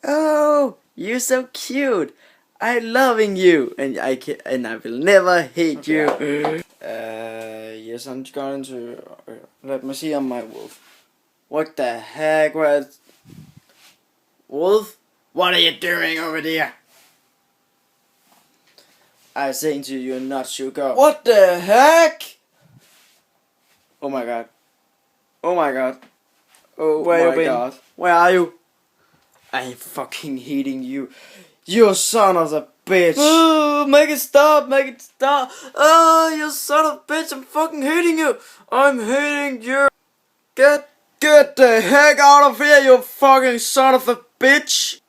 Oh, you're so cute. I loving you, and I will never hate you. Yes, I'm going to let me see on my wolf. What the heck was wolf? What are you doing over there? I saying to you not to go. What the heck? Oh my god. Oh my god. Oh Where my you been? god. Where are you? I'm fucking hating you. You son of a bitch. Oh, make it stop, make it stop. Oh, you son of a bitch, I'm fucking hating you. I'm hating you. Get the heck out of here, you fucking son of a bitch.